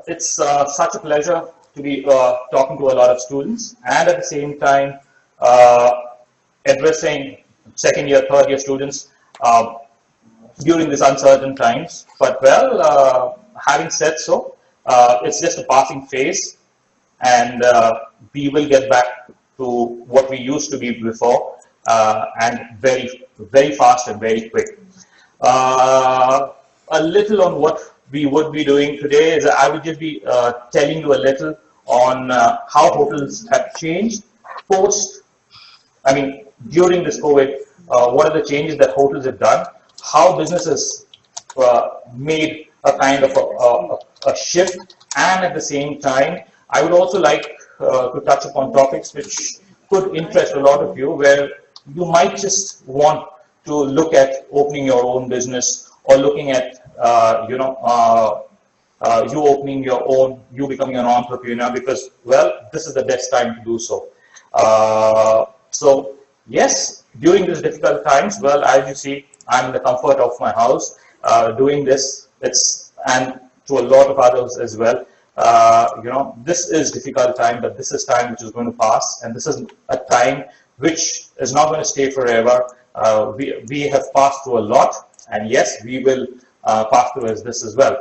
It's such a pleasure to be talking to a lot of students, and at the same time addressing second year, third year students during these uncertain times. But having said so, it's just a passing phase, and we will get back to what we used to be before, and very, very fast and very quick. A little on what we would be doing today is I would just be telling you a little on how hotels have changed during this COVID. What are the changes that hotels have done? How businesses made a kind of a shift, and at the same time, I would also like to touch upon topics which could interest a lot of you, where you might just want to look at opening your own business, or looking at you opening your own, you becoming an entrepreneur, because this is the best time to do so. So yes, during these difficult times, as you see, I'm in the comfort of my house doing this. And to a lot of others as well. This is difficult time, but this is time which is going to pass, and this is a time which is not going to stay forever. We have passed through a lot, and yes, we will pass through this as well.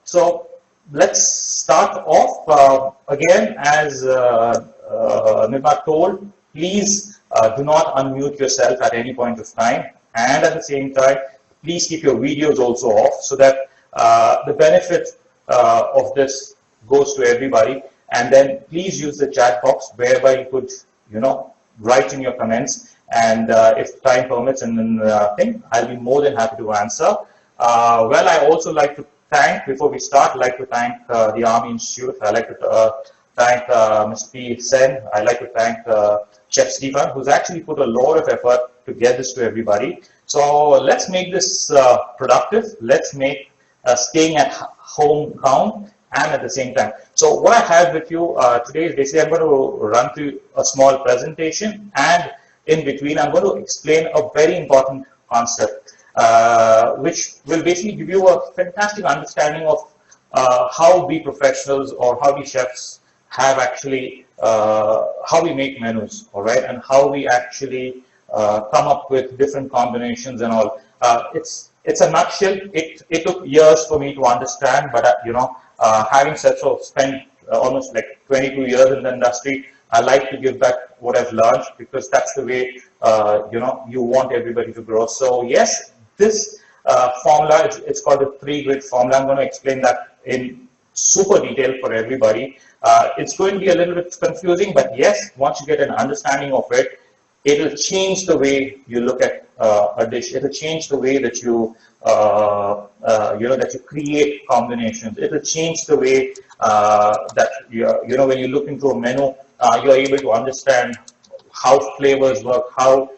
So let's start off again, as Nirma told. Please do not unmute yourself at any point of time, and at the same time, please keep your videos also off, so that the benefit of this goes to everybody. And then please use the chat box, whereby you could, write in your comments, and if time permits, and I'll be more than happy to answer. I also like to thank, before we start, the Army Institute. I like to thank Ms. P. Sen. I like to thank Chef Stephen, who's actually put a lot of effort to get this to everybody. So let's make this productive. Let's make staying at home count, and at the same time. So what I have with you today is basically I'm going to run through a small presentation, and in between I'm going to explain a very important concept, which will basically give you a fantastic understanding of how we professionals, or how we chefs have actually, how we make menus, all right, and how we actually come up with different combinations and all. It's a nutshell. It took years for me to understand, but having said so, spent almost like 22 years in the industry, I like to give back what I've learned, because that's the way you want everybody to grow. So yes, this formula, it's called the 3-grid formula. I'm going to explain that in super detail for everybody. It's going to be a little bit confusing, but yes, once you get an understanding of it, it'll change the way you look at a dish. It'll change the way that you, that you create combinations. It'll change the way that when you look into a menu, you're able to understand how flavors work, how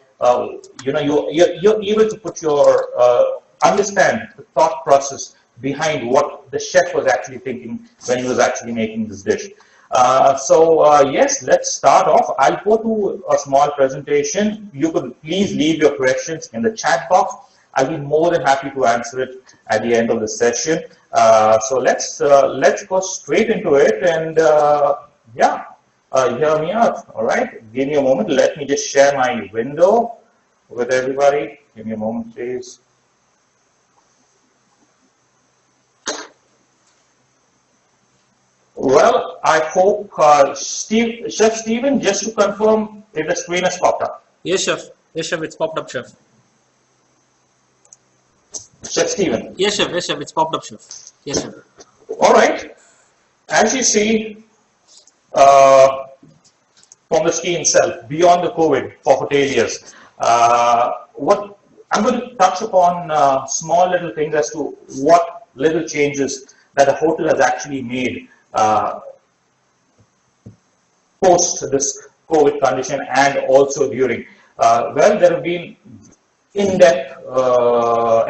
you're able to put your understand the thought process behind what the chef was actually thinking when he was actually making this dish. Yes, let's start off. I'll go to a small presentation. You could please leave your questions in the chat box. I'll be more than happy to answer it at the end of the session. So let's go straight into it, and hear me out. All right, give me a moment. Let me just share my window with everybody. Give me a moment, please. Well, I hope, Chef Stephen, just to confirm if the screen has popped up. Yes, Chef. Yes, Chef, it's popped up, Chef. Chef Stephen. Yes, Chef. Yes, Chef, it's popped up, Chef. Yes, Chef. All right. As you see from the screen itself, beyond the COVID for hoteliers, what I'm going to touch upon small little things as to what little changes that a hotel has actually made post this COVID condition, and also during. There have been in-depth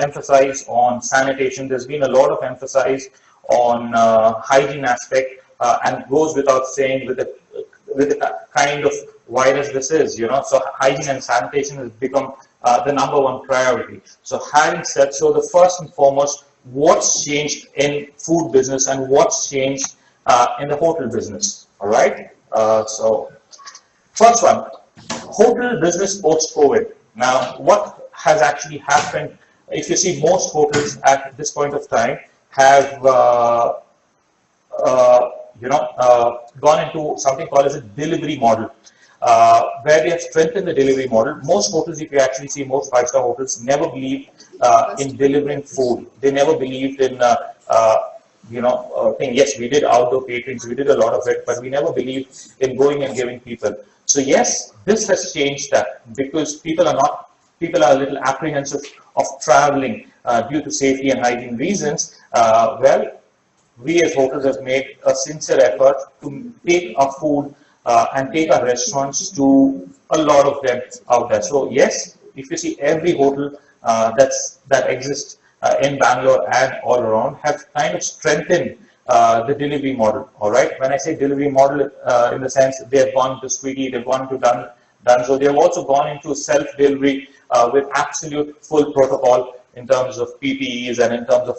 emphasis on sanitation. There's been a lot of emphasis on hygiene aspect, and goes without saying with the kind of virus this is, so hygiene and sanitation has become the #1 priority. So having said so, the first and foremost, what's changed in food business and what's changed in the hotel business. All right. So first one, hotel business post-COVID. Now, what has actually happened? If you see, most hotels at this point of time have gone into something called as a delivery model, where they have strengthened the delivery model. Most hotels, if you actually see, most five-star hotels never believed in delivering food. They never believed in thing. Yes, we did outdoor caterings, we did a lot of it, but we never believed in going and giving people. So yes, this has changed that, because people are a little apprehensive of traveling due to safety and hygiene reasons. We as hotels have made a sincere effort to take our food and take our restaurants to a lot of them out there. So yes, if you see, every hotel that exists in Bangalore and all around have kind of strengthened the delivery model. All right. When I say delivery model, in the sense they have gone to Swiggy, they've gone to Dunzo, they have also gone into self-delivery with absolute full protocol in terms of PPEs and in terms of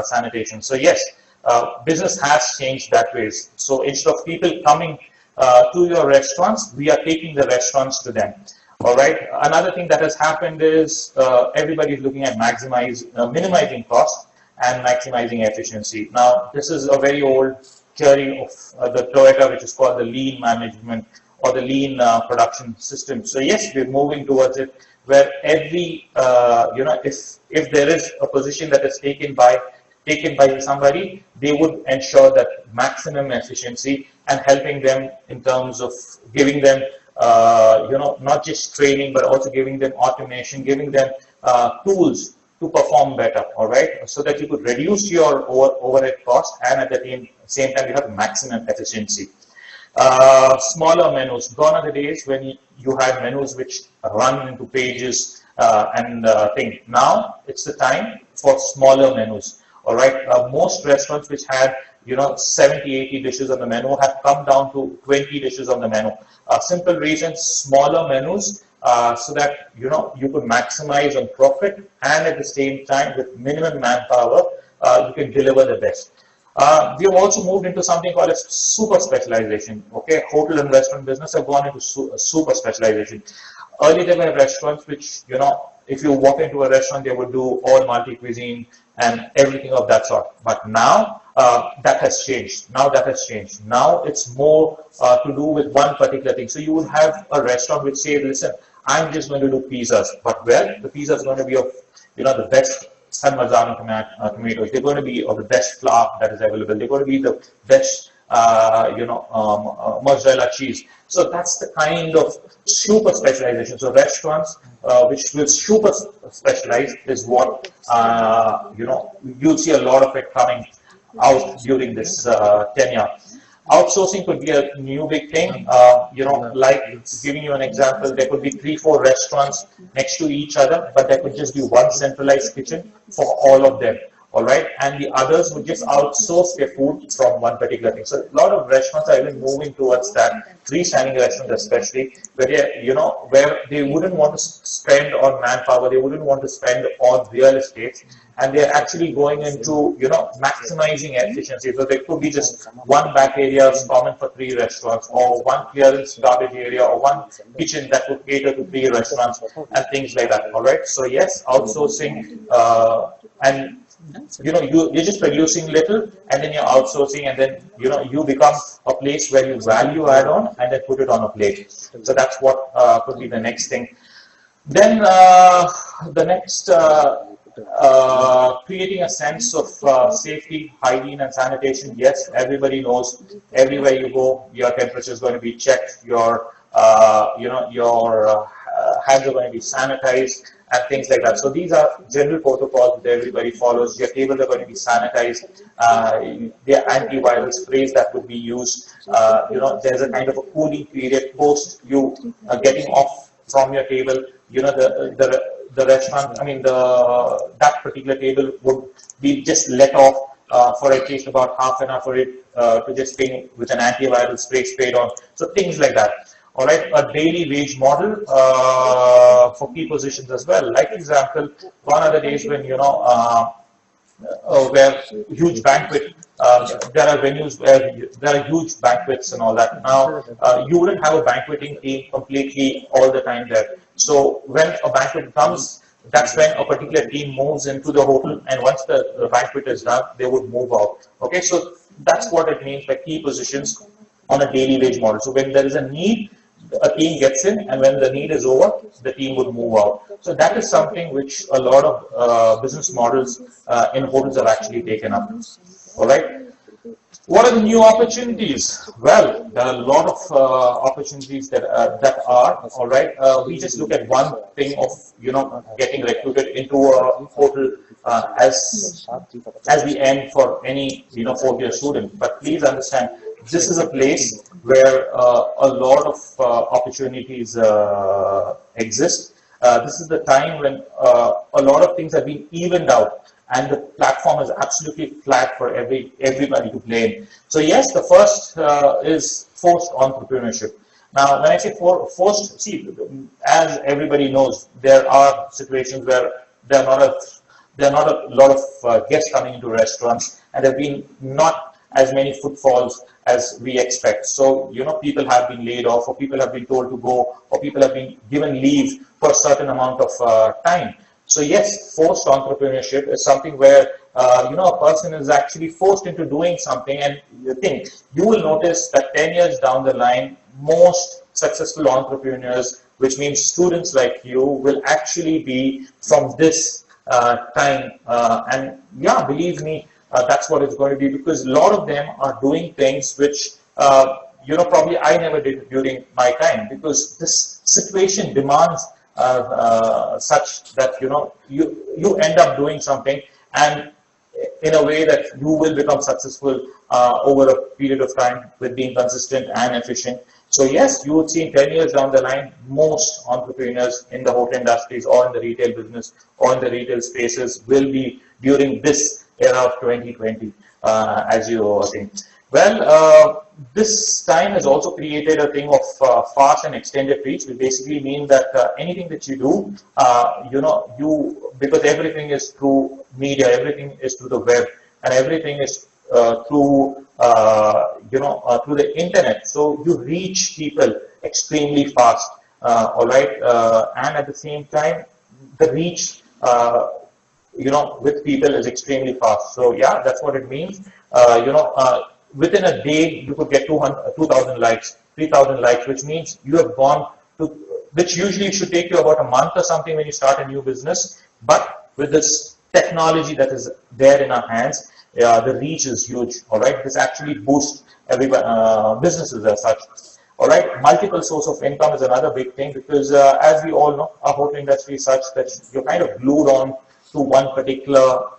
sanitation. So yes, business has changed that ways. So instead of people coming to your restaurants, we are taking the restaurants to them. All right. Another thing that has happened is everybody is looking at minimizing cost and maximizing efficiency. Now, this is a very old theory of the Toyota, which is called the lean management or the lean production system. So yes, we're moving towards it, where every if there is a position that is taken by somebody, they would ensure that maximum efficiency and helping them in terms of giving them not just training, but also giving them automation, giving them tools to perform better. All right, so that you could reduce your overhead cost and at the same time you have maximum efficiency. Smaller menus. Gone are the days when you had menus which run into pages and thing. Now it's the time for smaller menus. All right, most restaurants which had 70, 80 dishes on the menu have come down to 20 dishes on the menu. Simple reason: smaller menus, so that you could maximize on profit and at the same time with minimum manpower you can deliver the best. We have also moved into something called as super specialization. Okay, hotel and restaurant business have gone into super specialization. Earlier there were restaurants which if you walk into a restaurant, they would do all multi-cuisine and everything of that sort. But now that has changed. Now it's more to do with one particular thing. So you would have a restaurant which says, listen, I'm just going to do pizzas. But the pizza is going to be of the best San Marzano tomatoes. They're going to be of the best flour that is available. They're going to be the best mozzarella cheese. So that's the kind of super specialization. So restaurants which will super specialize is what you'll see a lot of it coming out during this tenure. Outsourcing could be a new big thing. Like giving you an example, there could be 3-4 restaurants next to each other, but there could just be one centralized kitchen for all of them. All right, and the others would just outsource their food from one particular thing. So a lot of restaurants are even moving towards that. Freestanding restaurants, especially, where they wouldn't want to spend on manpower, they wouldn't want to spend on real estate, and they're actually going into maximizing efficiency. So there could be just one back area common for 3 restaurants, or one clearance garbage area, or one kitchen that would cater to 3 restaurants, and things like that. All right. So yes, outsourcing and you're just producing little, and then you're outsourcing, and then you become a place where you value add on and then put it on a plate. So that's what could be the next thing. Then the next creating a sense of safety, hygiene, and sanitation. Yes, everybody knows everywhere you go, your temperature is going to be checked, your hands are going to be sanitized, and things like that. So these are general protocols that everybody follows. Your tables are going to be sanitized. There are antiviral sprays that would be used. There's a kind of a cooling period post you getting off from your table. The restaurant, that particular table would be just let off for at least about half an hour for it to just stay with an antiviral spray sprayed on. So things like that. All right, a daily wage model for key positions as well. Like example, gone are the days when where huge banquet, there are venues where there are huge banquets and all that. Now, you wouldn't have a banqueting team completely all the time there. So when a banquet comes, that's when a particular team moves into the hotel, and once the banquet is done, they would move out. Okay, so that's what it means by key positions on a daily wage model. So when there is a need, a team gets in, and when the need is over, the team would move out. So that is something which a lot of business models in hotels have actually taken up. All right. What are the new opportunities? Well, there are a lot of opportunities that are all right. We just look at one thing of getting recruited into a hotel as the end for any fourth-year student. But please understand, this is a place where a lot of opportunities exist. This is the time when a lot of things have been evened out, and the platform is absolutely flat for everybody to play in. So yes, the first is forced entrepreneurship. Now, when I say forced, see, as everybody knows, there are situations where there are not a lot of guests coming into restaurants, and there have been not as many footfalls as we expect. So, people have been laid off, or people have been told to go, or people have been given leave for a certain amount of time. So yes, forced entrepreneurship is something where a person is actually forced into doing something, and you will notice that 10 years down the line, most successful entrepreneurs, which means students like you, will actually be from this time. And yeah, believe me, that's what it's going to be, because a lot of them are doing things which probably I never did during my time, because this situation demands such that you end up doing something, and in a way that you will become successful over a period of time with being consistent and efficient. So yes, you would see 10 years down the line, most entrepreneurs in the hotel industries or in the retail business or in the retail spaces will be during this era of 2020, as you think. Well, this time has also created a thing of fast and extended reach, which basically means that anything that you do, because everything is through media, everything is through the web, and everything is through the internet. So you reach people extremely fast, all right, and at the same time, the reach, with people is extremely fast. So yeah, that's what it means. Within a day, you could get 2,000 likes, 3,000 likes, which means you have gone to, which usually should take you about a month or something when you start a new business. But with this technology that is there in our hands, the reach is huge. All right, this actually boosts businesses as such. All right, multiple source of income is another big thing, because as we all know, our hotel industry is such that you're kind of glued on to one particular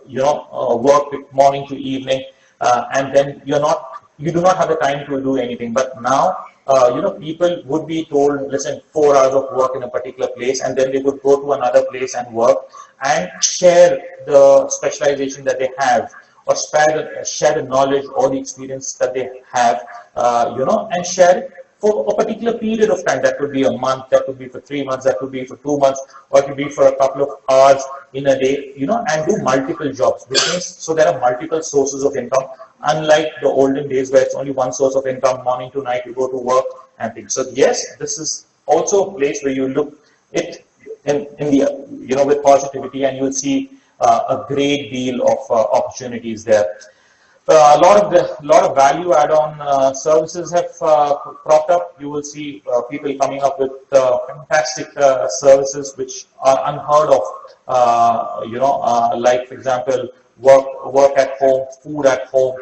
work morning to evening, and then you do not have the time to do anything. But now, people would be told, listen, 4 hours of work in a particular place, and then they would go to another place and work and share the specialization that they have, or share the knowledge or the experience that they have, and share it for a particular period of time. That could be a month, that could be for 3 months, that could be for 2 months, or it could be for a couple of hours in a day, and do multiple jobs, which means, so there are multiple sources of income, unlike the olden days where it's only one source of income, morning to night, you go to work and things. So yes, this is also a place where you look it in the, with positivity, and you'll see a great deal of opportunities there. A lot of value add-on services have cropped up. You will see people coming up with fantastic services which are unheard of. Like for example, work at home, food at home,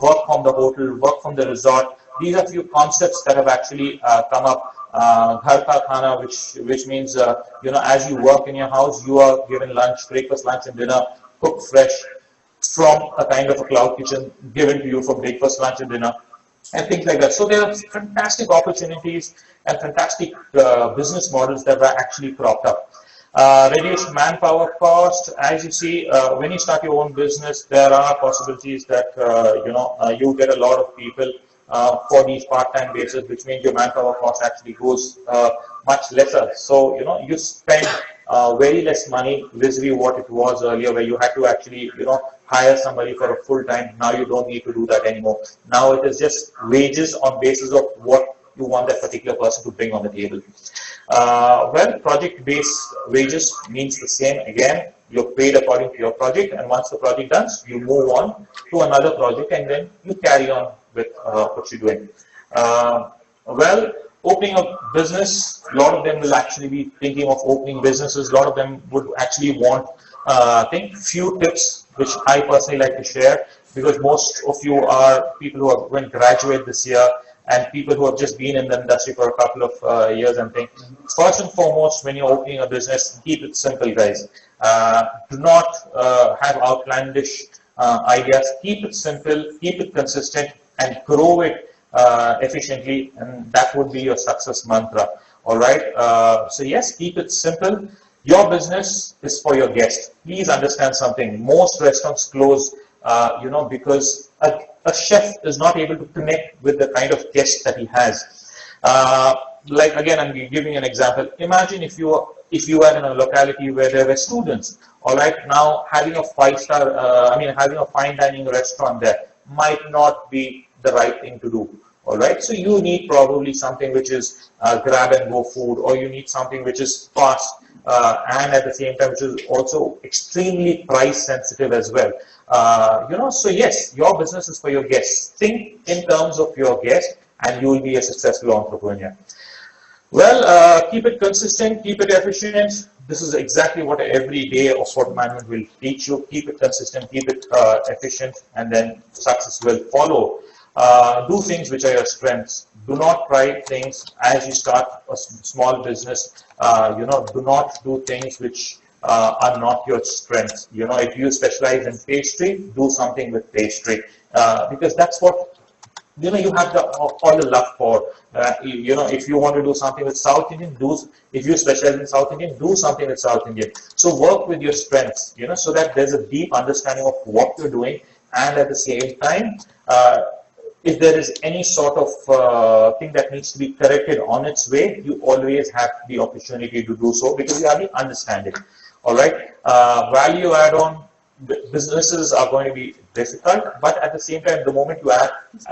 work from the hotel, work from the resort. These are few concepts that have actually come up. Ghar ka khana, which means as you work in your house, you are given lunch, breakfast, lunch, and dinner cooked fresh from a kind of a cloud kitchen given to you for breakfast, lunch, and dinner, and things like that. So there are fantastic opportunities and fantastic business models that were actually cropped up. Reduced manpower cost. As you see, when you start your own business, there are possibilities that you get a lot of people for these part-time basis, which means your manpower cost actually goes much lesser. So you spend very less money vis-a-vis what it was earlier, where you had to actually, hire somebody for a full time. Now you don't need to do that anymore. Now it is just wages on basis of what you want that particular person to bring on the table. Well, project-based wages means the same. Again, you're paid according to your project, and once the project done, you move on to another project, and then you carry on with what you're doing. Well, opening a business, a lot of them will actually be thinking of opening businesses. A lot of them would actually want, I think, few tips which I personally like to share, because most of you are people who are going to graduate this year, and people who have just been in the industry for a couple of years and things. First and foremost, when you're opening a business, keep it simple, guys. Do not have outlandish ideas. Keep it simple, keep it consistent, and grow it efficiently, and that would be your success mantra. All right. So yes, keep it simple. Your business is for your guests. Please understand something. Most restaurants close, because a chef is not able to connect with the kind of guests that he has. Like again, I'm giving an example. Imagine if you are in a locality where there were students. All right, now having a having a fine dining restaurant there might not be the right thing to do. All right, so you need probably something which is grab and go food, or you need something which is fast and at the same time which is also extremely price sensitive as well. So yes, your business is for your guests. Think in terms of your guests, and you will be a successful entrepreneur. Well, keep it consistent, keep it efficient. This is exactly what every day of sport management will teach you. Keep it consistent, keep it efficient, and then success will follow. Do things which are your strengths. Do not try things as you start a small business. Do not do things which are not your strengths. If you specialize in pastry, do something with pastry, because that's what you have all the love for. If you want to do something with South Indian, if you specialize in South Indian, do something with South Indian. So work with your strengths, so that there's a deep understanding of what you're doing, and at the same time, if there is any sort of thing that needs to be corrected on its way, you always have the opportunity to do so, because you have the understanding. All right, value add-on businesses are going to be difficult, but at the same time, the moment you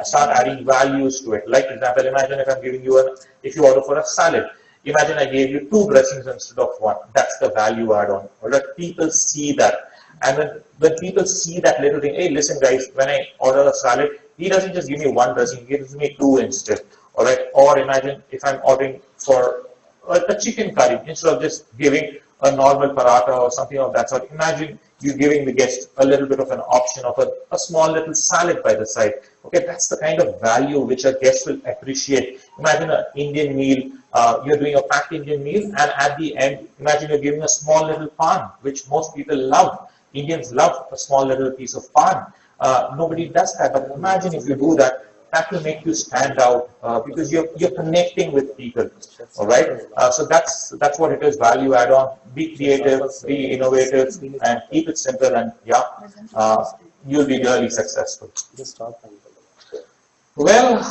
start adding values to it, like example, imagine if I'm giving you if you order for a salad, imagine I gave you 2 dressings instead of 1. That's the value add-on. All right, people see that, and when people see that little thing, hey, listen, guys, when I order a salad, he doesn't just give me 1 dressing, he gives me 2 instead. All right, or imagine if I'm ordering for a chicken curry, instead of just giving a normal paratha or something of that sort. Imagine you giving the guest a little bit of an option of a small little salad by the side. Okay, that's the kind of value which a guest will appreciate. Imagine an Indian meal, you're doing a packed Indian meal, and at the end, imagine you're giving a small little pan, which most people love. Indians love a small little piece of pan. Nobody does that, but imagine if you do that. That will make you stand out because you're connecting with people. All right. So that's what it is. Value add-on. Be creative, be innovative, and keep it simple. And you'll be really successful. Well,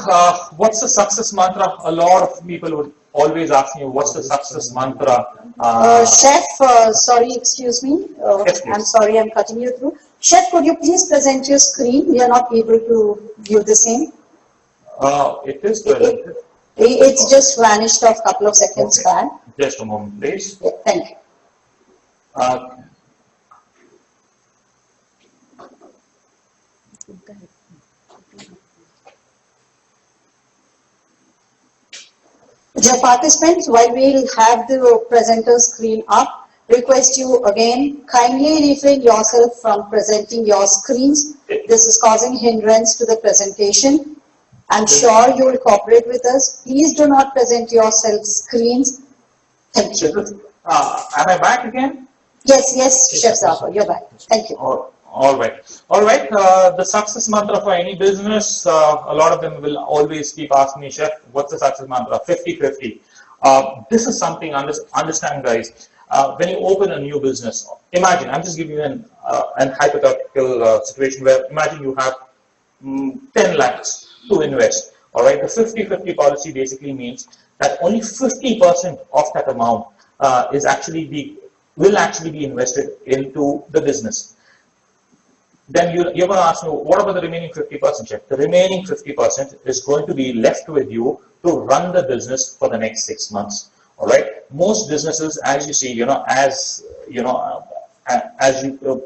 what's the success mantra? A lot of people would always ask me, what's the success mantra? Chef, sorry, excuse me. Yes, I'm sorry, I'm cutting you through. Chef, could you please present your screen? We are not able to view the same. It is presented. It's just vanished off a couple of seconds back. Just a moment, please. Yeah, thank you. Dear participants, while we'll have the presenter screen up, request you again, kindly refrain yourself from presenting your screens. This is causing hindrance to the presentation. I'm sure you will cooperate with us. Please do not present yourself screens. Thank you. Am I back again? Yes, Chef Zafar, you're back. Thank you. All right. The success mantra for any business, a lot of them will always keep asking me, Chef, what's the success mantra? 50-50. This is something, understand, guys. When you open a new business, imagine, I'm just giving you an hypothetical situation where imagine you have 10 lakhs to invest. All right, the 50-50 policy basically means that only 50% of that amount is actually will actually be invested into the business. Then you're going to ask me, what about the remaining 50%, Chef? The remaining 50% is going to be left with you to run the business for the next 6 months. All right. Most businesses, as you see, as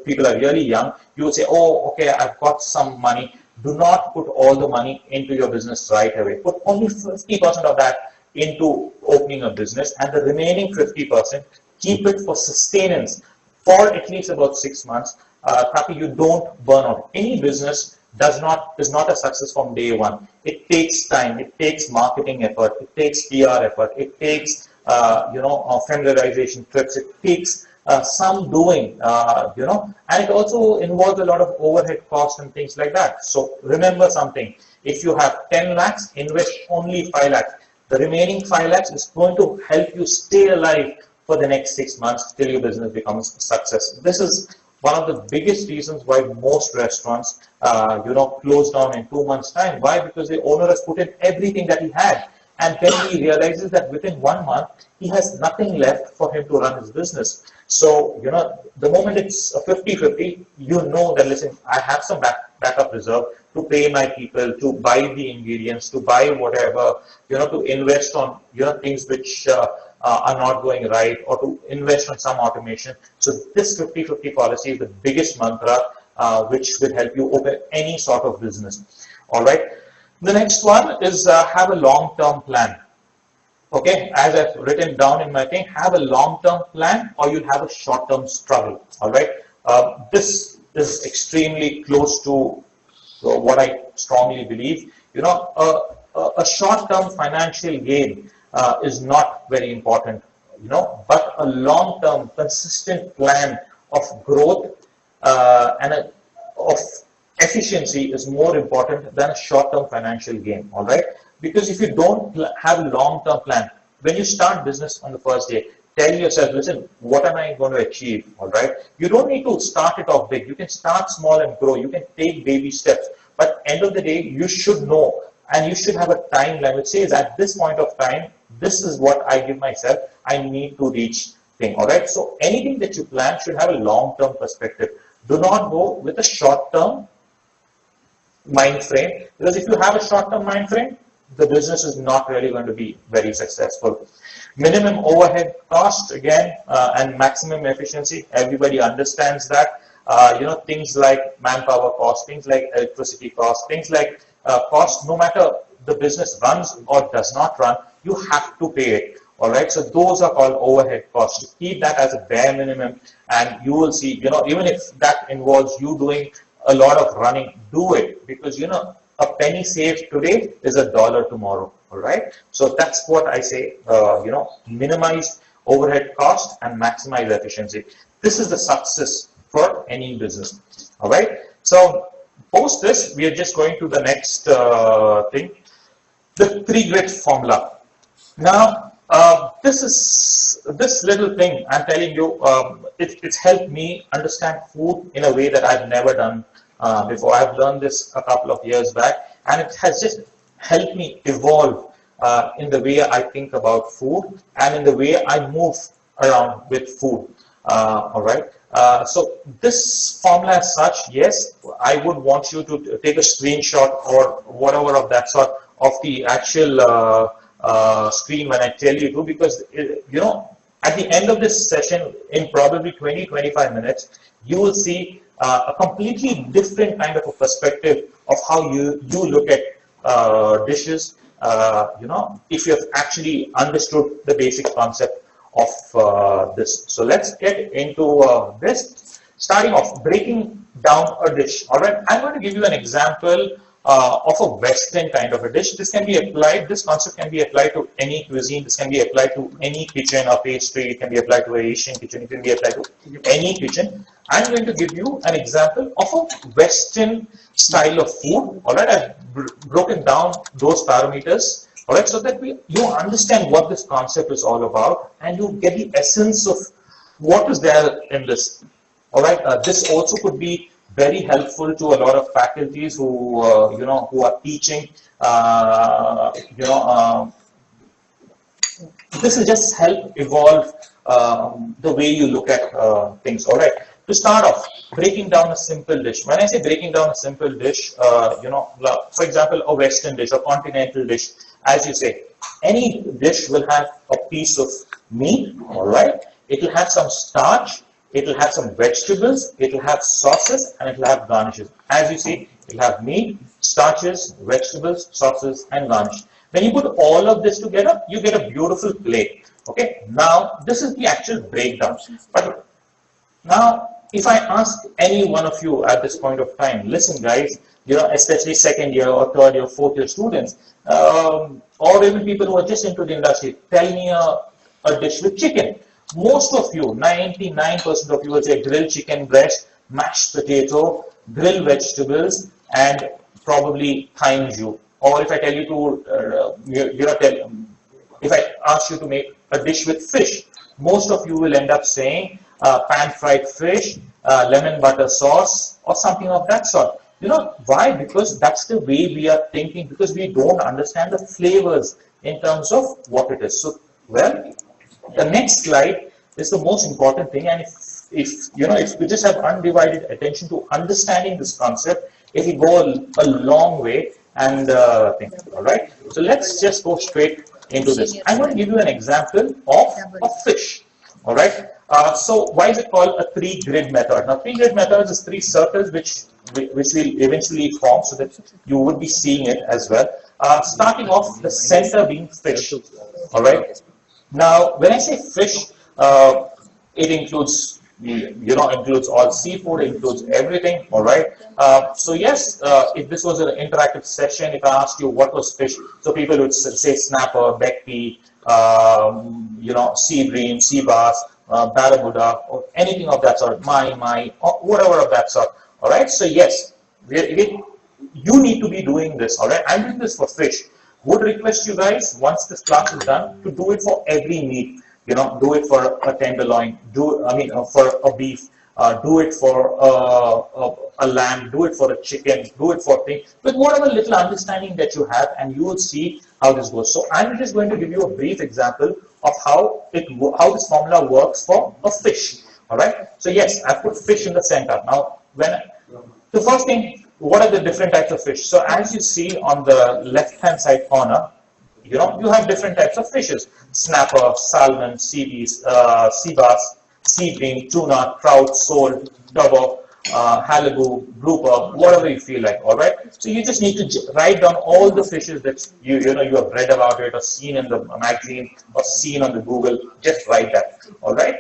people are really young, you would say, oh, okay, I've got some money. Do not put all the money into your business right away. Put only 50% of that into opening a business, and the remaining 50%, keep it for sustenance for at least about 6 months. Tapi, you don't burn out. Any business is not a success from day one. It takes time. It takes marketing effort. It takes PR effort. It takes familiarization trips. It takes some doing, and it also involves a lot of overhead costs and things like that. So remember something: if you have 10 lakhs, invest only 5 lakhs. The remaining 5 lakhs is going to help you stay alive for the next 6 months till your business becomes a success. This is one of the biggest reasons why most restaurants, close down in 2 months' time. Why? Because the owner has put in everything that he had, and then he realizes that within 1 month he has nothing left for him to run his business. So, the moment it's a 50-50, you know that, listen, I have some backup reserve to pay my people, to buy the ingredients, to buy whatever, to invest on, things which are not going right, or to invest on some automation. So this 50-50 policy is the biggest mantra which will help you open any sort of business. All right. The next one is have a long-term plan. Okay, as I've written down in my thing, have a long-term plan or you'll have a short-term struggle. All right. This is extremely close to what I strongly believe. A short-term financial gain is not very important, but a long-term consistent plan of growth and of efficiency is more important than a short-term financial gain. All right. Because if you don't have a long-term plan, when you start business on the first day, tell yourself, listen, what am I going to achieve? All right. You don't need to start it off big. You can start small and grow. You can take baby steps. But end of the day, you should know, and you should have a timeline which says at this point of time, this is what I give myself. I need to reach thing. All right. So anything that you plan should have a long-term perspective. Do not go with a short-term mind frame, because if you have a short-term mind frame, the business is not really going to be very successful. Minimum overhead cost, again, and maximum efficiency. Everybody understands that. Things like manpower cost, things like electricity cost, things like cost, no matter the business runs or does not run, you have to pay it. All right. So those are called overhead costs. Keep that as a bare minimum, and you will see, even if that involves you doing a lot of running, do it, because, a penny saved today is $1 tomorrow. All right. So that's what I say, minimize overhead cost and maximize efficiency. This is the success for any business. All right. So post this, we are just going to the next thing, the 3 grit formula. Now, this little thing, I'm telling you, it's helped me understand food in a way that I've never done before. I've learned this a couple of years back, and it has just helped me evolve in the way I think about food and in the way I move around with food. All right. So this formula as such, yes, I would want you to take a screenshot or whatever of that sort of the actual screen when I tell you to, because at the end of this session, in probably 20-25 minutes, you will see a completely different kind of a perspective of how you look at dishes, if you have actually understood the basic concept of this. So let's get into this. Starting off, breaking down a dish. All right, I'm going to give you an example of a Western kind of a dish. This can be applied, this concept can be applied to any cuisine. This can be applied to any kitchen or pastry. It can be applied to an Asian kitchen. It can be applied to any kitchen. I'm going to give you an example of a Western style of food. All right, I've broken down those parameters. All right, so that you understand what this concept is all about, and you get the essence of what is there in this. All right, this also could be very helpful to a lot of faculties who who are teaching This will just help evolve the way you look at things. All right. To start off, breaking down a simple dish. When I say breaking down a simple dish, for example, a Western dish, a continental dish, as you say, any dish will have a piece of meat. All right. It will have some starch. It will have some vegetables. It will have sauces, and it will have garnishes. As you see, it will have meat, starches, vegetables, sauces, and garnish. When you put all of this together, you get a beautiful plate. Okay. Now, this is the actual breakdown. But now, if I ask any one of you at this point of time, listen, guys, especially second year or third year, fourth year students, or even people who are just into the industry, tell me a dish with chicken. Most of you, 99% of you will say grilled chicken breast, mashed potato, grilled vegetables, and probably thyme jus. Or if I tell you to, if I ask you to make a dish with fish, most of you will end up saying pan-fried fish, lemon butter sauce, or something of that sort. Why? Because that's the way we are thinking, because we don't understand the flavors in terms of what it is. So, well, the next slide is the most important thing, and if we just have undivided attention to understanding this concept, it will go a long way. And all right, so let's just go straight into this. I'm going to give you an example of a fish. All right. So why is it called a three-grid method? Now, three-grid method is three circles which will eventually form, so that you would be seeing it as well. Starting off, the center being fish. All right. Now, when I say fish, it includes includes all seafood, includes everything. All right. So yes, if this was an interactive session, if I asked you what was fish, so people would say snapper, beckpea, sea bream, sea bass, barramuda, or anything of that sort, mai, or whatever of that sort. All right. So yes, you need to be doing this. All right. I'm doing this for fish. Would request you guys, once this class is done, to do it for every meat. Do it for a tenderloin. For a beef. Do it for a lamb. Do it for a chicken. Do it for things with whatever little understanding that you have, and you will see how this goes. So I'm just going to give you a brief example of how this formula works for a fish. All right. So yes, I put fish in the center. Now, the first thing, what are the different types of fish? So as you see on the left-hand side corner, you have different types of fishes: snapper, salmon, sea bass, sea bream, tuna, trout, sole, tubber, halibu, grouper, whatever you feel like. All right. So you just need to write down all the fishes that you have read about it, or seen in the magazine, or seen on the Google. Just write that. All right.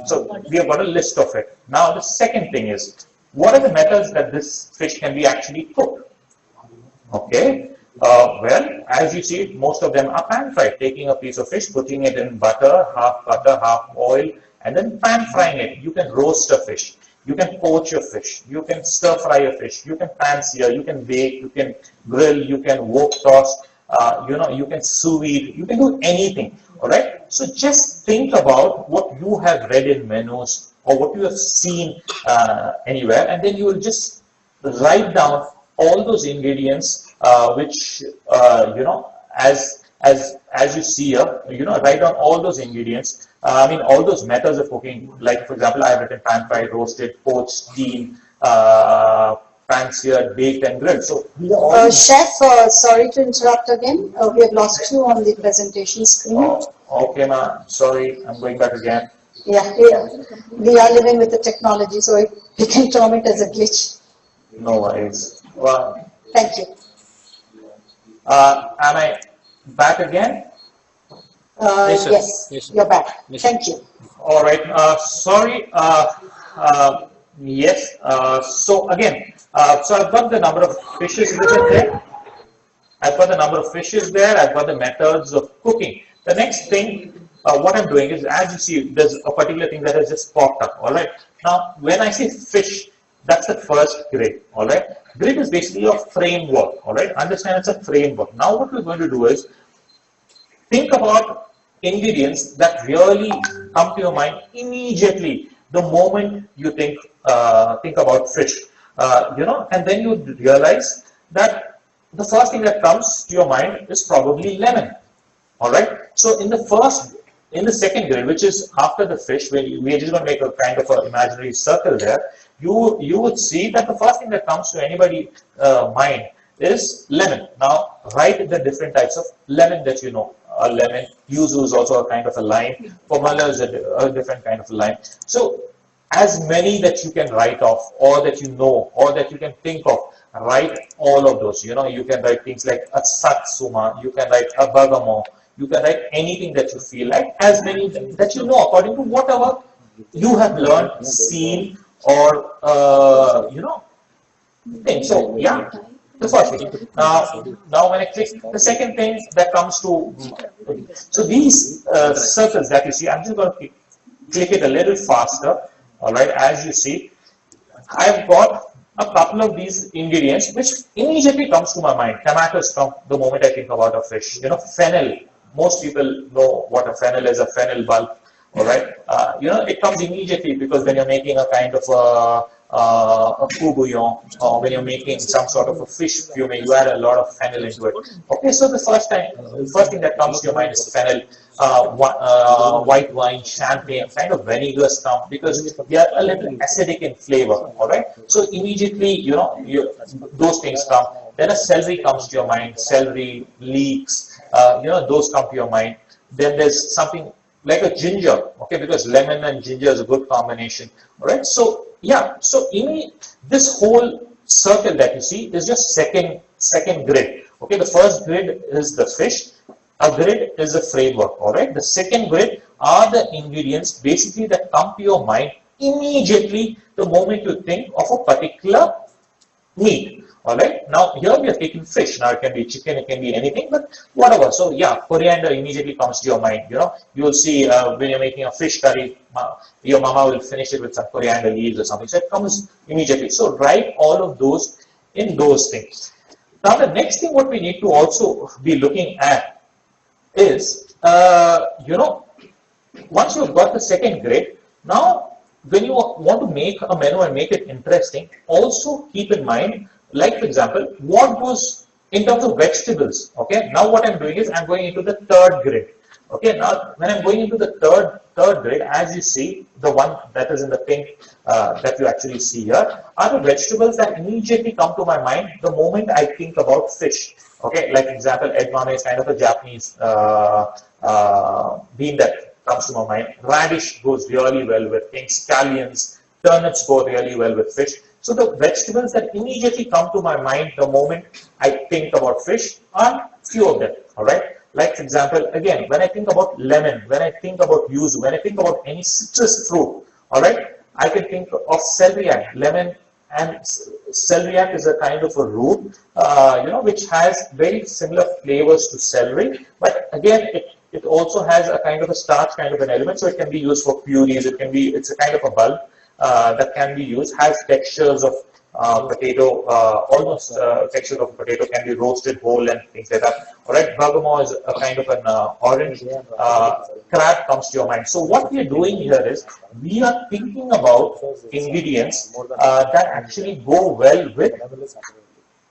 So we have got a list of it. Now the second thing is, what are the methods that this fish can be actually cooked? Okay. Well, as you see, most of them are pan-fried. Taking a piece of fish, putting it in butter, half oil, and then pan-frying it. You can roast a fish. You can poach a fish. You can stir-fry a fish. You can pan-sear. You can bake. You can grill. You can wok toss. You can sous vide. You can do anything. All right. So just think about what you have read in menus or what you have seen anywhere, and then you will just write down all those ingredients which as you see here, write down all those ingredients. All those methods of cooking. Like for example, I have written pan-fried, roasted, poached, steamed, pan-seared, baked, and grilled. So Chef, sorry to interrupt again. We have lost you on the presentation screen. Okay, ma. Sorry, I'm going back again. Yeah, we are living with the technology, so we can term it as a glitch. No worries. Well, thank you. Am I back again? Yes, you're back. Yes. Thank you. All right. Sorry. Yes. So again, so I've got the number of fishes written there. I've got the number of fishes there. I've got the methods of cooking. The next thing, what I'm doing is, as you see, there's a particular thing that has just popped up. All right. Now, when I say fish, that's the first grid. All right. Grid is basically a framework. All right. Understand it's a framework. Now, what we're going to do is think about ingredients that really come to your mind immediately the moment you think about fish. And then you realize that the first thing that comes to your mind is probably lemon. All right. So in the second grid, which is after the fish, where we're just going to make a kind of an imaginary circle there, you would see that the first thing that comes to anybody mind is lemon. Now, write the different types of lemon that you know. A lemon, yuzu is also a kind of a lime, pomelo is a different kind of a lime. So, as many that you can write off, or that you know, or that you can think of, write all of those. You know, you can write things like a satsuma, you can write a bergamot, you can write anything that you feel like, as many that you know, according to whatever you have learned, seen, or you know, things. So, yeah. The first thing. Now when I click, the second thing that comes to, so these circles that you see, I'm just going to click it a little faster. All right, as you see, I've got a couple of these ingredients which immediately comes to my mind. Tomatoes from the moment I think about a fish. You know, fennel. Most people know what a fennel is, a fennel bulb. All right, you know, it comes immediately because when you're making a kind of a coup bouillon, or when you're making some sort of a fish fume, you add a lot of fennel into it. Okay, so the first thing that comes to your mind is fennel, white wine, champagne, kind of vinegar stuff, because they are a little acidic in flavor. All right, so immediately, you know, those things come. Then a celery comes to your mind, celery, leeks, you know, those come to your mind. Then there's something like a ginger, okay, because lemon and ginger is a good combination. All right, so yeah, so in this whole circle that you see is just second grid. Okay, the first grid is the fish, a grid is a framework. All right, the second grid are the ingredients basically that come to your mind immediately the moment you think of a particular meat. All right, now here we are taking fish. Now it can be chicken, it can be anything, but whatever. So yeah, coriander immediately comes to your mind. You know, you will see when you're making a fish curry, your mama will finish it with some coriander leaves or something. So it comes immediately. So write all of those in those things. Now the next thing what we need to also be looking at is, you know, once you've got the second grade, now when you want to make a menu and make it interesting, also keep in mind, like for example, what goes in terms of vegetables. Okay, now what I'm doing is I'm going into the third grid. Okay, now when I'm going into the third grid, as you see, the one that is in the pink that you actually see here are the vegetables that immediately come to my mind the moment I think about fish. Okay, like example, edamame is kind of a Japanese bean that comes to my mind. Radish goes really well with things. Scallions, turnips go really well with fish. So the vegetables that immediately come to my mind the moment I think about fish are few of them. All right. Like for example, again, when I think about lemon, when I think about yuzu, when I think about any citrus fruit, all right, I can think of celeriac. Lemon and celeriac is a kind of a root, you know, which has very similar flavors to celery, but again, it also has a kind of a starch kind of an element, so it can be used for purees. It's a kind of a bulb that can be used, has textures of potato, almost texture of potato, can be roasted whole and things like that. All right, bergamot is a kind of an orange. Crab comes to your mind. So what we are doing here is we are thinking about ingredients that actually go well with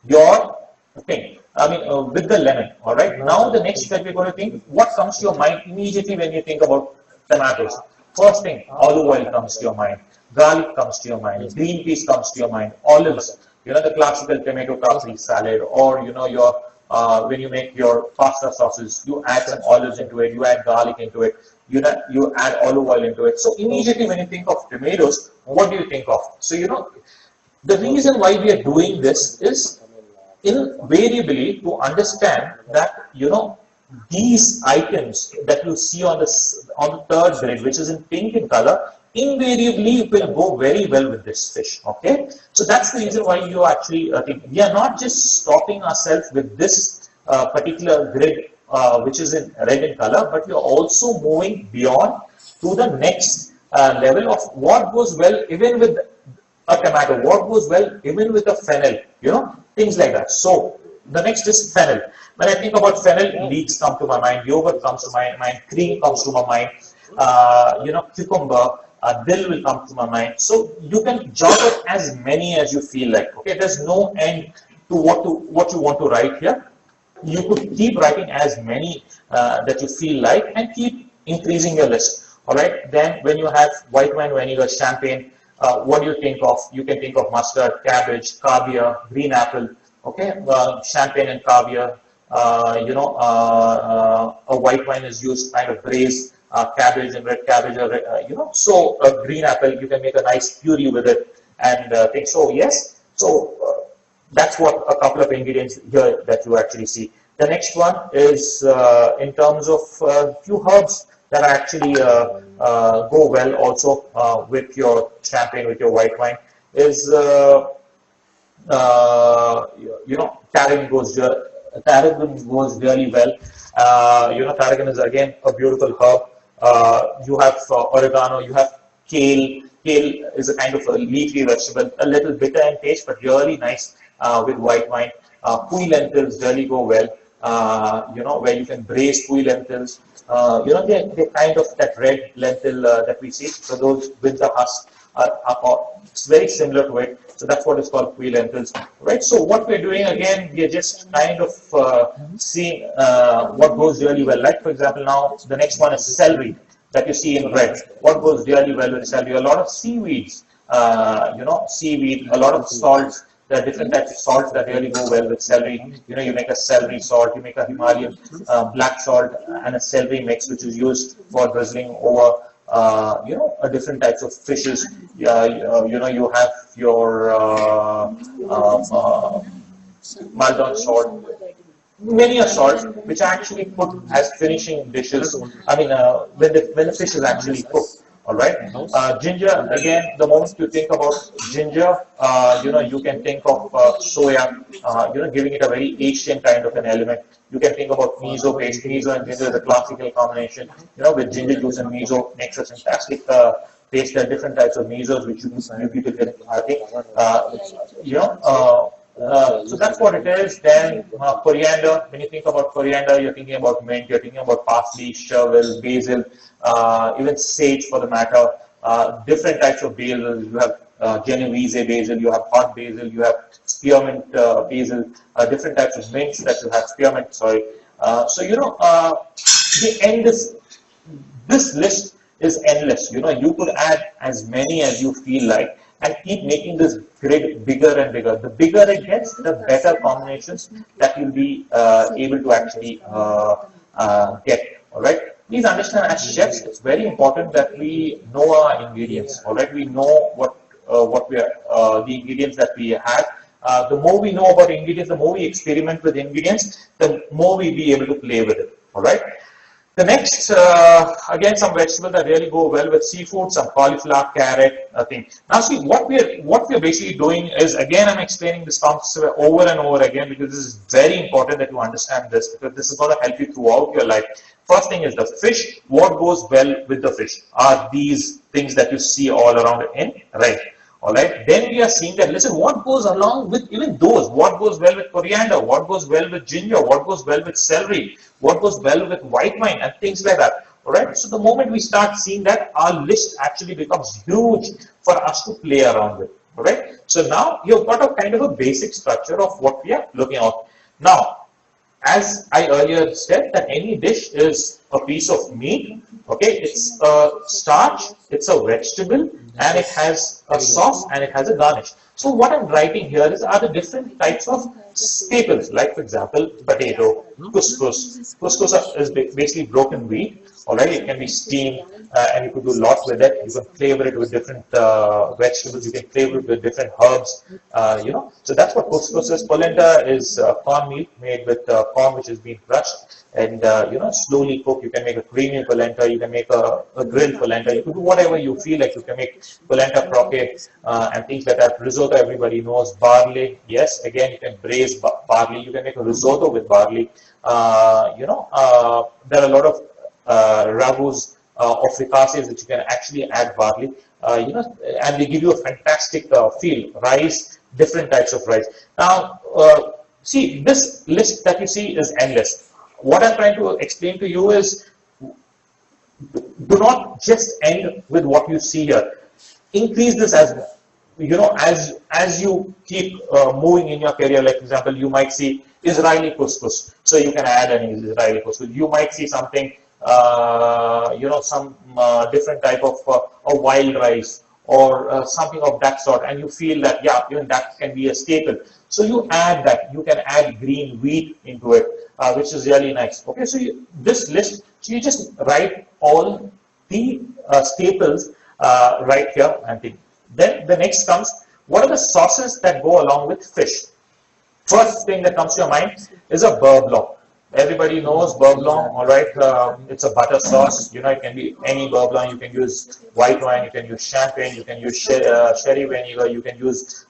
your thing. I mean, with the lemon. All right. Now the next that we're going to think, what comes to your mind immediately when you think about tomatoes? First thing, olive oil comes to your mind. Garlic comes to your mind, green peas comes to your mind, olives, you know, the classical tomato capri salad, or you know, your when you make your pasta sauces, you add some olives into it, you add garlic into it, you add olive oil into it. So immediately when you think of tomatoes, what do you think of? So you know, the reason why we are doing this is invariably to understand that, you know, these items that you see on the third grid, which is in pink in color, invariably will go very well with this fish. Okay, so that's the reason why you actually think we are not just stopping ourselves with this particular grid which is in red in color, but we are also moving beyond to the next level of what goes well even with a tomato, what goes well even with a fennel, you know, things like that. So the next is fennel. When I think about fennel, leeks come to my mind, yogurt comes to my mind, cream comes to my mind, you know, cucumber, dill will come to my mind. So you can jot it as many as you feel like. Okay, there's no end to what you want to write here. you could keep writing as many that you feel like and keep increasing your list. All right. Then when you have white wine, vinegar, champagne, what do you think of? You can think of mustard, cabbage, caviar, green apple. Okay, champagne and caviar. A white wine is used kind of braised cabbage and red cabbage, or So a green apple, you can make a nice puree with it and things. So yes, so that's what a couple of ingredients here that you actually see. The next one is in terms of few herbs that actually go well also with your champagne, with your white wine, is tarragon goes really well. Tarragon is again a beautiful herb. You have oregano, you have kale. Kale is a kind of a leafy vegetable, a little bitter in taste, but really nice with white wine. Pui lentils really go well. Where you can braise pui lentils. They're kind of that red lentil that we see. So those with the husk it's very similar to it. So that's what is called pui lentils, right? So what we're doing again, we're just kind of seeing what goes really well. Like for example, now the next one is celery that you see in red. What goes really well with celery? A lot of seaweeds, seaweed, a lot of salts. There are different types of salts that really go well with celery. You make a celery salt, you make a Himalayan black salt and a celery mix, which is used for drizzling over, different types of fishes. You have your Maldon salt, many a salt which are actually put as finishing dishes. I mean, when the fish is actually cooked. All right. Ginger, again, the moment you think about ginger, you can think of soya, giving it a very Asian kind of an element. You can think about miso paste. Miso and ginger is a classical combination. With ginger juice and miso makes a fantastic paste. There are different types of misos which you people can, I think. So that's what it is. Then coriander. When you think about coriander, you're thinking about mint. You're thinking about parsley, chervil, basil. Even sage for the matter, different types of basil. You have Genovese basil, you have hot basil, you have spearmint basil, different types of mints that you have, spearmint, sorry. The end is, this list is endless. You could add as many as you feel like and keep making this grid bigger and bigger. The bigger it gets, the better combinations that you'll be able to actually get, all right? Please understand, as chefs, it's very important that we know our ingredients. All right, we know what we are, the ingredients that we have. The more we know about ingredients, the more we experiment with ingredients, the more we be able to play with it. All right. The next, again, some vegetables that really go well with seafood, some cauliflower, carrot, thing. Now, see what we're basically doing is, again, I'm explaining this concept over and over again because this is very important that you understand this, because this is going to help you throughout your life. First thing is the fish. What goes well with the fish are these things that you see all around in red. All right. Then we are seeing that, listen, what goes along with even those? What goes well with coriander? What goes well with ginger? What goes well with celery? What goes well with white wine and things like that? All right. So the moment we start seeing that, our list actually becomes huge for us to play around with. All right. So now you've got a kind of a basic structure of what we are looking at. Now, as I earlier said, that any dish is a piece of meat, okay, it's a starch, it's a vegetable, and it has a sauce and it has a garnish. So what I'm writing here are the different types of staples, like for example, potato, couscous. Couscous is basically broken wheat, alright, it can be steamed and you could do lots with it. You can flavor it with different vegetables, you can flavor it with different herbs, So that's what couscous is. Polenta is cornmeal made with corn which has been crushed and, slowly cooked. You can make a creamy polenta, you can make a grilled polenta, you can do whatever you feel like. You can make polenta croquette and things like that. Risotto, everybody knows. Barley, yes, again, you can braise barley, you can make a risotto with barley. There are a lot of ragus or fricassees that you can actually add barley, and they give you a fantastic feel. Rice, different types of rice. Now, see, this list that you see is endless. What I'm trying to explain to you is, do not just end with what you see here. Increase this as you keep moving in your career. Like, for example, you might see Israeli couscous. So you can add an Israeli couscous. You might see something, some different type of a wild rice or something of that sort, and you feel that, yeah, even that can be a staple. So you add that. You can add green wheat into it, which is really nice. Okay, so this list, so you just write all the staples right here and think. Then the next comes, what are the sauces that go along with fish? First thing that comes to your mind is a beurre blanc. Everybody knows beurre blanc, all right? It's a butter sauce. It can be any beurre blanc. You can use white wine, you can use champagne, you can use sherry vinegar, you can use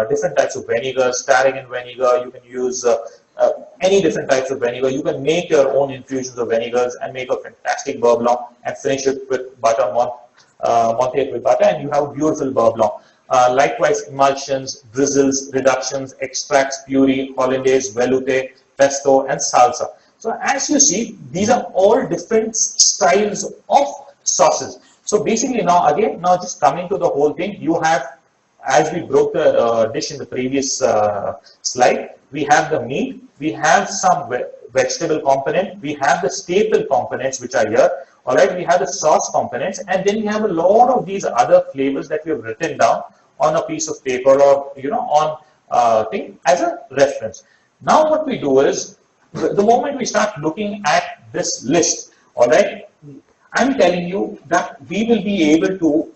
different types of vinegars, tarragon vinegar, you can use any different types of vinegar. You can make your own infusions of vinegars and make a fantastic beurre blanc and finish it with butter, monte it with butter, and you have a beautiful beurre blanc. Likewise, emulsions, drizzles, reductions, extracts, puree, hollandaise, velouté, pesto, and salsa. So as you see, these are all different styles of sauces. So basically now just coming to the whole thing, you have, as we broke the dish in the previous slide, we have the meat, we have some vegetable component, we have the staple components which are here, all right, we have the sauce components, and then we have a lot of these other flavors that we have written down on a piece of paper or on thing as a reference. Now what we do is, the moment we start looking at this list, all right, I'm telling you that we will be able to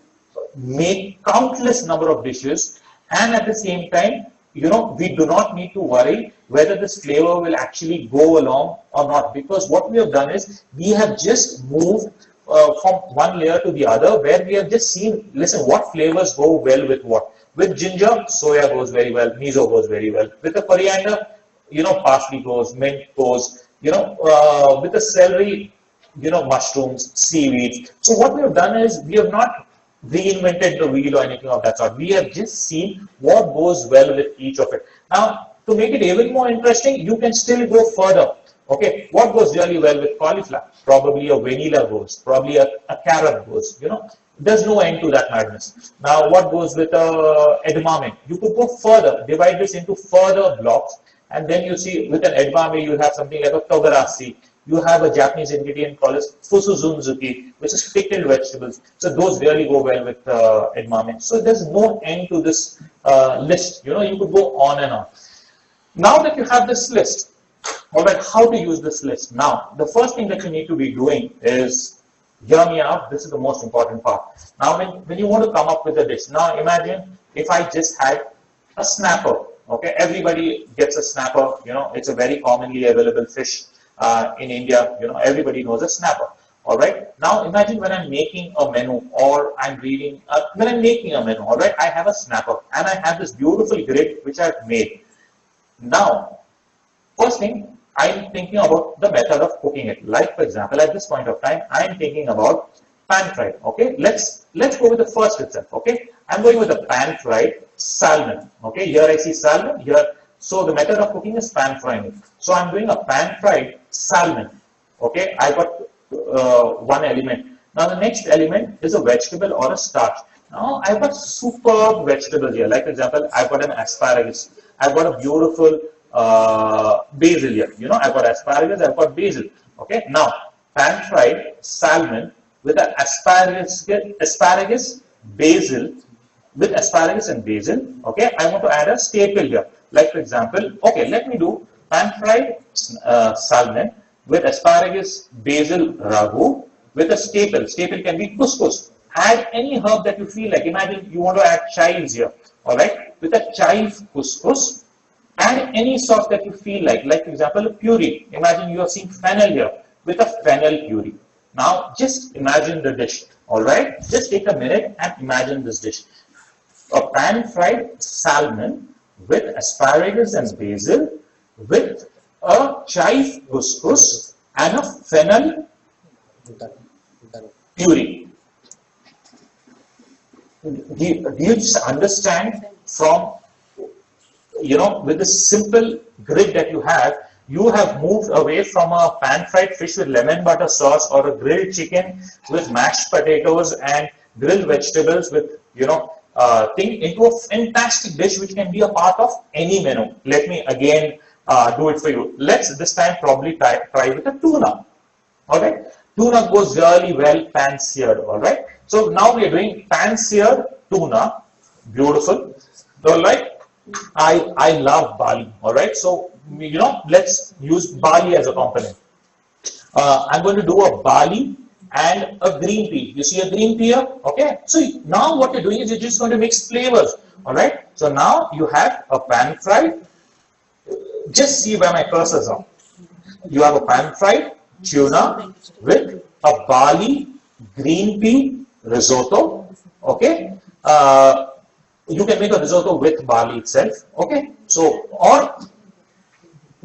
make countless number of dishes, and at the same time, we do not need to worry whether this flavor will actually go along or not, because what we have done is we have just moved from one layer to the other, where we have just seen, listen, what flavors go well with what. With ginger, soya goes very well, miso goes very well. With the coriander, parsley goes, mint goes, with the celery, mushrooms, seaweed. So what we have done is, we have not reinvented the wheel or anything of that sort. We have just seen what goes well with each of it. Now, to make it even more interesting, you can still go further. Okay, what goes really well with cauliflower? Probably a vanilla goes, probably a carrot goes, There's no end to that madness. Now, what goes with edamame? You could go further, divide this into further blocks, and then you see with an edamame, you have something like a togarasi. You have a Japanese ingredient called as fusuzunzuki, which is pickled vegetables. So those really go well with edamame. So there's no end to this list. You could go on and on. Now that you have this list, all right, how to use this list? Now, the first thing that you need to be doing is, hear me out, this is the most important part. Now, when you want to come up with a dish, now imagine if I just had a snapper. Okay, everybody gets a snapper. It's a very commonly available fish in India. Everybody knows a snapper. All right. Now imagine when I'm making a menu, or I'm reading. When I'm making a menu, all right, I have a snapper and I have this beautiful grid which I've made. Now, first thing, I'm thinking about the method of cooking it. Like, for example, at this point of time, I'm thinking about pan fried. Okay, let's go with the first itself. Okay, I'm going with the pan fried salmon. Okay, here I see salmon here. So the method of cooking is pan frying it. So I'm doing a pan fried salmon. Okay, I got one element. Now the next element is a vegetable or a starch. Now I've got superb vegetables here. Like, for example, I've got an asparagus. I've got a beautiful basil here. I've got asparagus, I've got basil. Okay, now pan fried salmon with an asparagus, basil, with asparagus and basil. Okay, I want to add a staple here. Like, for example, okay, let me do pan fried salmon with asparagus, basil, ragu with a staple. Staple can be couscous. Add any herb that you feel like. Imagine you want to add chives here. All right, with a chive couscous. Add any sauce that you feel like. Like, for example, a puree. Imagine you are seeing fennel here with a fennel puree. Now, just imagine the dish. All right, just take a minute and imagine this dish. A pan fried salmon with asparagus and basil, with a chive couscous and a fennel puree. Do you just understand from, with the simple grid that you have moved away from a pan fried fish with lemon butter sauce, or a grilled chicken with mashed potatoes and grilled vegetables with, thing, into a fantastic dish which can be a part of any menu. Let me again do it for you. Let's this time probably try with a tuna. All right, tuna goes really well pan-seared. All right, so now we are doing pan-seared tuna. Beautiful. All right, I love barley. All right, so let's use barley as a component. I'm going to do a barley and a green pea. You see a green pea here? Okay. So now what you're doing is you're just going to mix flavors. All right. So now you have a pan fried. Just see where my cursors are. You have a pan fried tuna with a barley green pea risotto. Okay. You can make a risotto with barley itself. Okay. So or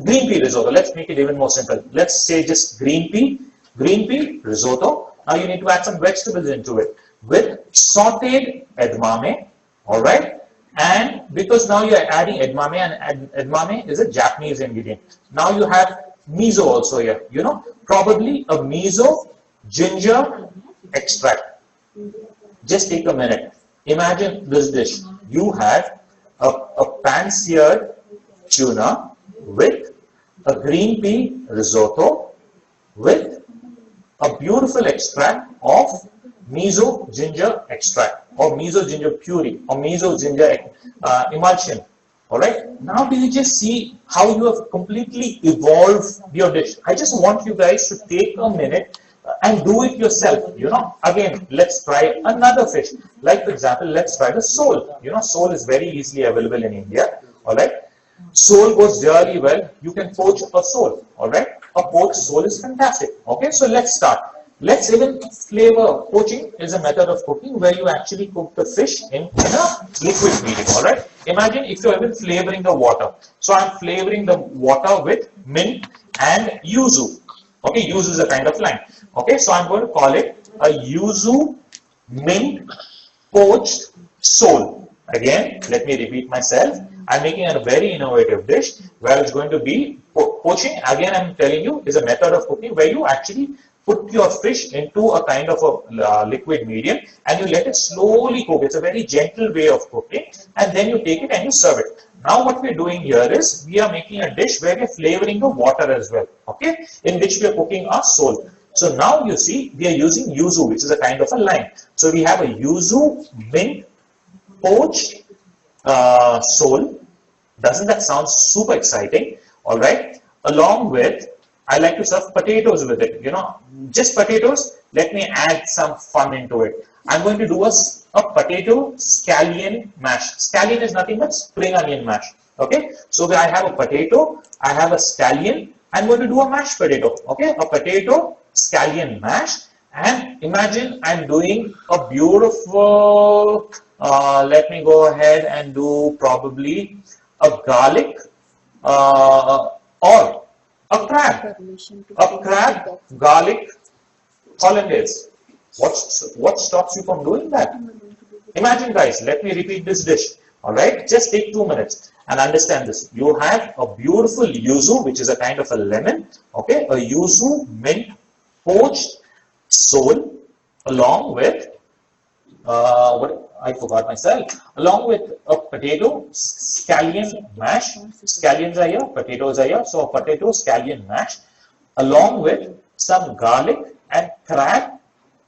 green pea risotto. Let's make it even more simple. Let's say just green pea risotto. Now you need to add some vegetables into it with sauteed edamame. All right. And because now you are adding edamame, and edamame is a Japanese ingredient. Now you have miso also here. Probably a miso ginger extract. Just take a minute. Imagine this dish. You have a pan-seared tuna with a green pea risotto with a beautiful extract of miso ginger extract or miso ginger puree or miso ginger emulsion. All right. Now do you just see how you have completely evolved your dish? I just want you guys to take a minute and do it yourself. Again, let's try another fish. Like for example, let's try the sole. Sole is very easily available in India. All right. Sole goes really well. You can poach a sole. All right. A poached sole is fantastic. Okay. So let's start. Let's even flavor. Poaching is a method of cooking where you actually cook the fish in a liquid medium. All right. Imagine if you're even flavoring the water. So I'm flavoring the water with mint and yuzu. Okay. Yuzu is a kind of lime. Okay. So I'm going to call it a yuzu mint poached sole. Again, let me repeat myself. I'm making a very innovative dish where it's going to be poaching. Again, I'm telling you, is a method of cooking where you actually put your fish into a kind of a liquid medium and you let it slowly cook. It's a very gentle way of cooking, and then you take it and you serve it. Now what we're doing here is we are making a dish where we're flavoring the water as well, okay, in which we are cooking our sole. So now you see we are using yuzu, which is a kind of a lime. So we have a yuzu mint poached sole. Doesn't that sound super exciting? All right. Along with, I like to serve potatoes with it. Just potatoes. Let me add some fun into it. I'm going to do a potato scallion mash. Scallion is nothing but spring onion mash. Okay. So I have a potato. I have a scallion. I'm going to do a mashed potato. Okay. A potato scallion mash. And imagine I'm doing a beautiful. Let me go ahead and do probably a garlic or a crab, garlic, Hollandaise. What stops you from doing that? Imagine guys, let me repeat this dish. All right, just take 2 minutes and understand this. You have a beautiful yuzu, which is a kind of a lemon. Okay, a yuzu mint poached sole along with what I forgot myself. Along with a potato scallion mash. Scallions are here, potatoes are here. So a potato scallion mash along with some garlic and crab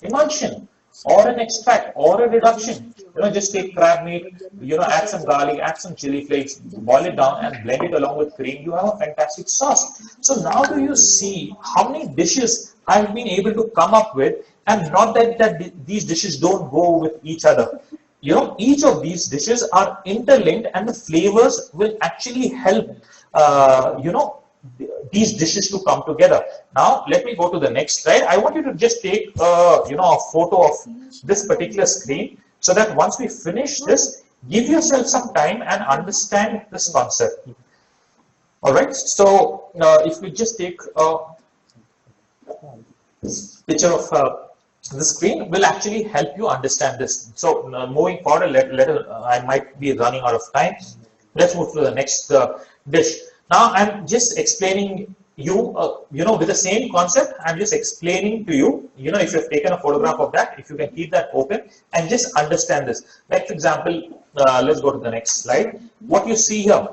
emulsion or an extract or a reduction. Just take crab meat, add some garlic, add some chili flakes, boil it down and blend it along with cream. You have a fantastic sauce. So now do you see how many dishes I've been able to come up with, and not that these dishes don't go with each other. Each of these dishes are interlinked and the flavors will actually help, these dishes to come together. Now, let me go to the next slide. I want you to just take, a photo of this particular screen so that once we finish this, give yourself some time and understand this concept. All right. So, if we just take a picture of the screen will actually help you understand this. So moving forward, I might be running out of time. Let's move to the next dish. Now I'm just explaining you, with the same concept. I'm just explaining to you. If you've taken a photograph of that, if you can keep that open and just understand this. Like for example, let's go to the next slide. What you see here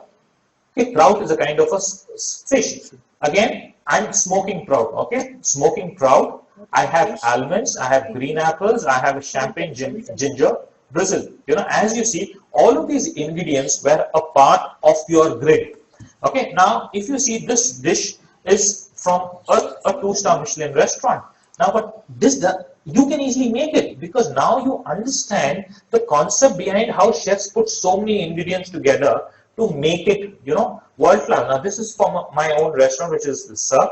Okay, trout is a kind of a fish. Again, I'm smoking trout. Okay, smoking trout. I have almonds, I have green apples, I have champagne ginger, Brazil. As you see, all of these ingredients were a part of your grid. Okay, now if you see, this dish is from a 2-star Michelin restaurant. Now, but you can easily make it, because now you understand the concept behind how chefs put so many ingredients together to make it, world class. Now, this is from my own restaurant, which is Sir,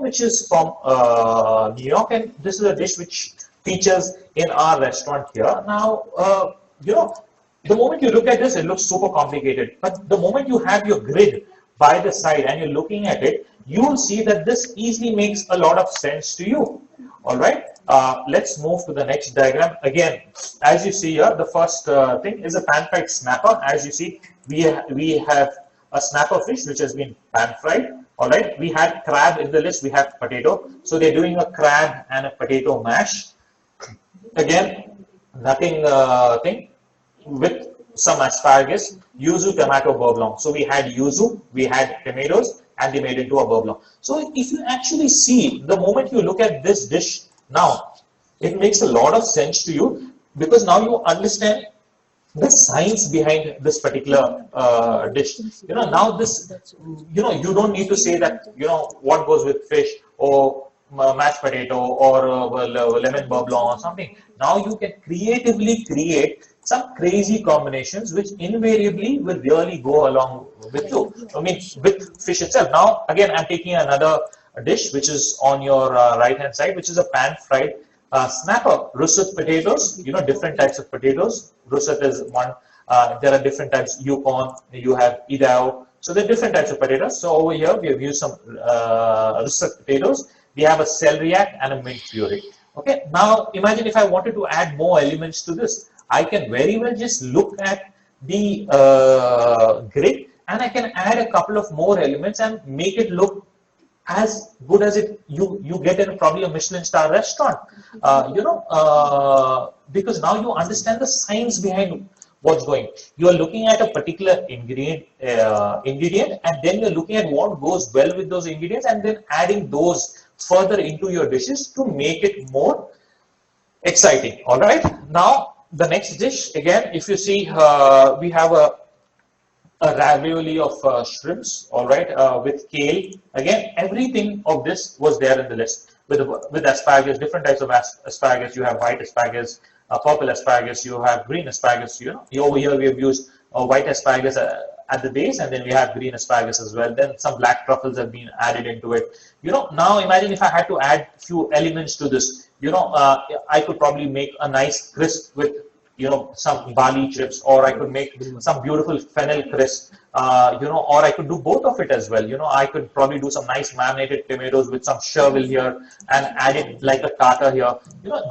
which is from New York, and this is a dish which features in our restaurant here. Now, the moment you look at this, it looks super complicated. But the moment you have your grid by the side and you're looking at it, you will see that this easily makes a lot of sense to you. All right. Let's move to the next diagram. Again, as you see here, the first thing is a pan-fried snapper. As you see, we have a snapper fish which has been pan-fried. All right. We had crab in the list. We have potato. So they're doing a crab and a potato mash. Again, nothing thing with some asparagus, yuzu, tomato, beurre blanc. So we had yuzu, we had tomatoes, and they made into a beurre blanc. So if you actually see, the moment you look at this dish now, it makes a lot of sense to you, because now you understand the science behind this particular dish. Now this, you don't need to say that, what goes with fish or mashed potato or lemon beurre blanc or something. Now you can creatively create some crazy combinations which invariably will really go along with you. I mean, with fish itself. Now, again, I'm taking another dish which is on your right hand side, which is a pan-fried snapper. Russet potatoes, different types of potatoes. Russet is one. There are different types. Yukon, you have Idaho. So there are different types of potatoes. So over here, we have used some russet potatoes. We have a celeriac and a mint puree. Okay. Now, imagine if I wanted to add more elements to this. I can very well just look at the grid, and I can add a couple of more elements and make it look as good as you get in probably a Michelin star restaurant. Because now you understand the science behind what's going. You are looking at a particular ingredient, and then you're looking at what goes well with those ingredients, and then adding those further into your dishes to make it more exciting. All right. Now, the next dish, again, if you see, we have a ravioli of shrimps, all right, with kale. Again, everything of this was there in the list. With asparagus, different types of asparagus. You have white asparagus, purple asparagus, you have green asparagus. Over here we have used white asparagus at the base, and then we have green asparagus as well. Then some black truffles have been added into it. Now imagine if I had to add few elements to this. I could probably make a nice crisp with, some barley chips, or I could make some beautiful fennel crisp, or I could do both of it as well. I could probably do some nice marinated tomatoes with some chervil here and add it like a tartar here,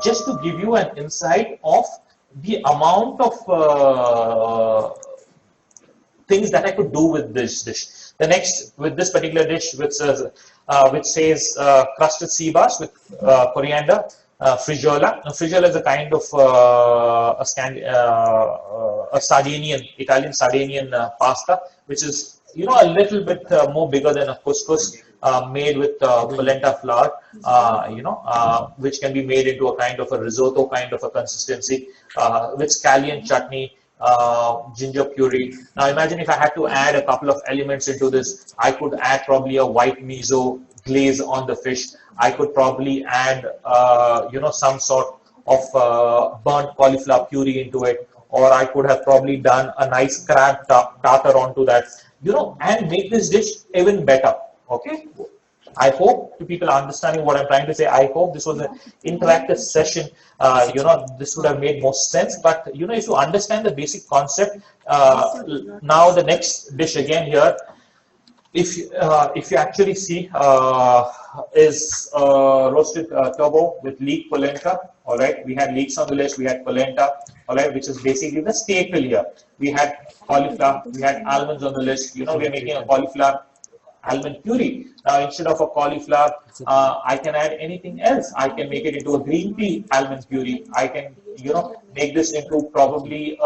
just to give you an insight of the amount of things that I could do with this dish. The next, with this particular dish, which says crusted sea bass with coriander, frijola. Now, frijola is a kind of a Sardinian, Italian Sardinian pasta, which is a little bit more bigger than a couscous, made with polenta flour, which can be made into a kind of a risotto kind of a consistency, with scallion chutney, ginger puree. Now imagine if I had to add a couple of elements into this. I could add probably a white miso glaze on the fish. I could probably add some sort of burnt cauliflower puree into it, or I could have probably done a nice crab tartar onto that, and make this dish even better. Okay, I hope you people are understanding what I'm trying to say. I hope this was an interactive session. This would have made more sense. But if you understand the basic concept, now the next dish again here, if you actually see, is roasted turbot with leek polenta. All right, we had leeks on the list. We had polenta. All right, which is basically the staple here. We had cauliflower. We had almonds on the list. We are making a cauliflower almond puree. Now instead of a cauliflower, I can add anything else. I can make it into a green pea almond puree. I can, make this into probably,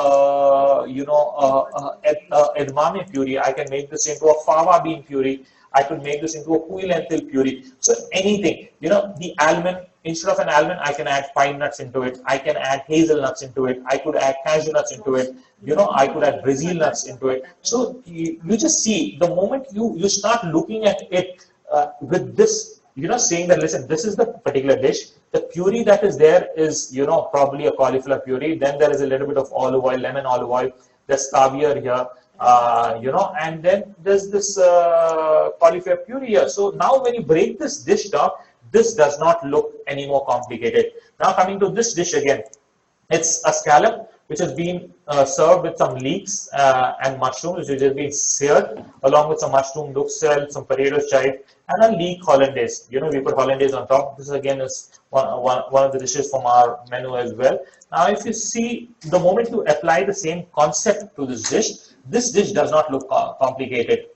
edamame puree. I can make this into a fava bean puree. I could make this into a pui lentil puree. So anything, the almond, instead of an almond, I can add pine nuts into it. I can add hazelnuts into it. I could add cashew nuts into it. I could add Brazil nuts into it. So you just see, the moment you start looking at it with this, saying that, listen, this is the particular dish. The puree that is there is, probably a cauliflower puree. Then there is a little bit of olive oil, lemon olive oil. There's caviar here. And then there's this cauliflower puree here. So now when you break this dish down, this does not look any more complicated. Now coming to this dish again, it's a scallop which has been served with some leeks and mushrooms which has been seared along with some mushroom duxelle, some potato chive, and a leek hollandaise. We put hollandaise on top. This again is one of the dishes from our menu as well. Now if you see, the moment you apply the same concept to this dish does not look complicated.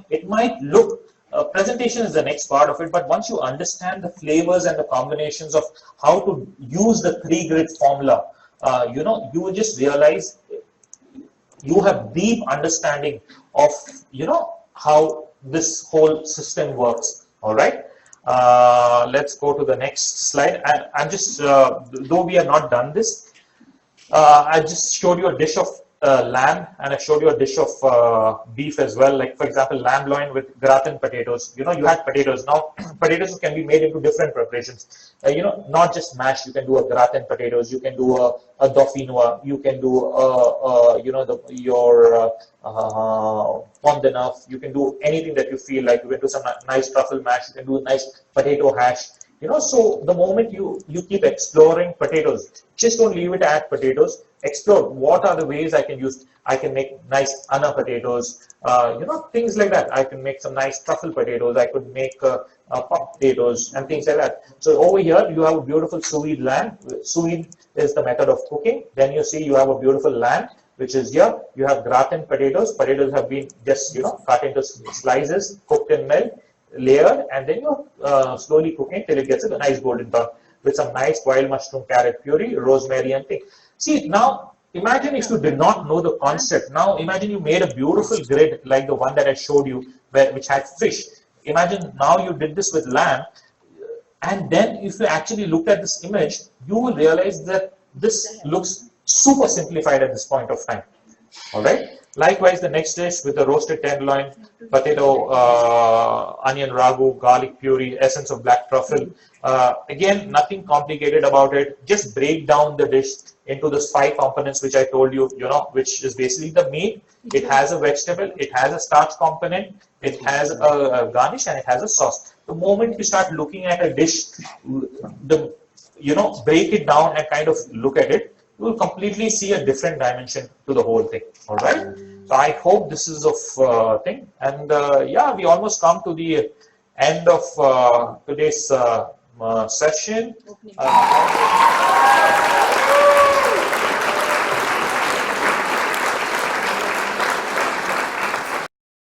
It might look, presentation is the next part of it, but once you understand the flavors and the combinations of how to use the 3-grid formula, you will just realize you have deep understanding of, how this whole system works. All right. Let's go to the next slide. I'm just, though we have not done this, I just showed you a dish of lamb, and I showed you a dish of beef as well. Like for example, lamb loin with gratin potatoes. You had potatoes. Now potatoes can be made into different preparations. Not just mashed. You can do a gratin potatoes. You can do a dauphinoise. You can do your fond de neuf. You can do anything that you feel like. You can do some nice truffle mash. You can do a nice potato hash. So the moment you keep exploring potatoes, just don't leave it at potatoes. Explore what are the ways I can use. I can make nice Anna potatoes, things like that. I can make some nice truffle potatoes. I could make puff potatoes and things like that. So over here you have a beautiful sous vide lamb. Sous vide is the method of cooking. Then you see you have a beautiful lamb, which is here. You have gratin potatoes. Potatoes have been just cut into slices, cooked in milk, layered, and then you slowly cooking till it gets a nice golden brown with some nice wild mushroom carrot puree, rosemary and thing. See, now imagine if you did not know the concept. Now imagine you made a beautiful grid like the one that I showed you, which had fish. Imagine now you did this with lamb, and then if you actually look at this image, you will realize that this looks super simplified at this point of time. All right. Likewise, the next dish with the roasted tenderloin, potato, onion ragu, garlic puree, essence of black truffle. Again, nothing complicated about it. Just break down the dish into those 5 components which I told you, which is basically the meat. It has a vegetable, it has a starch component, it has a garnish, and it has a sauce. The moment you start looking at a dish, break it down and kind of look at it, you will completely see a different dimension to the whole thing. All right. So I hope this is of thing. And yeah, we almost come to the end of today's session.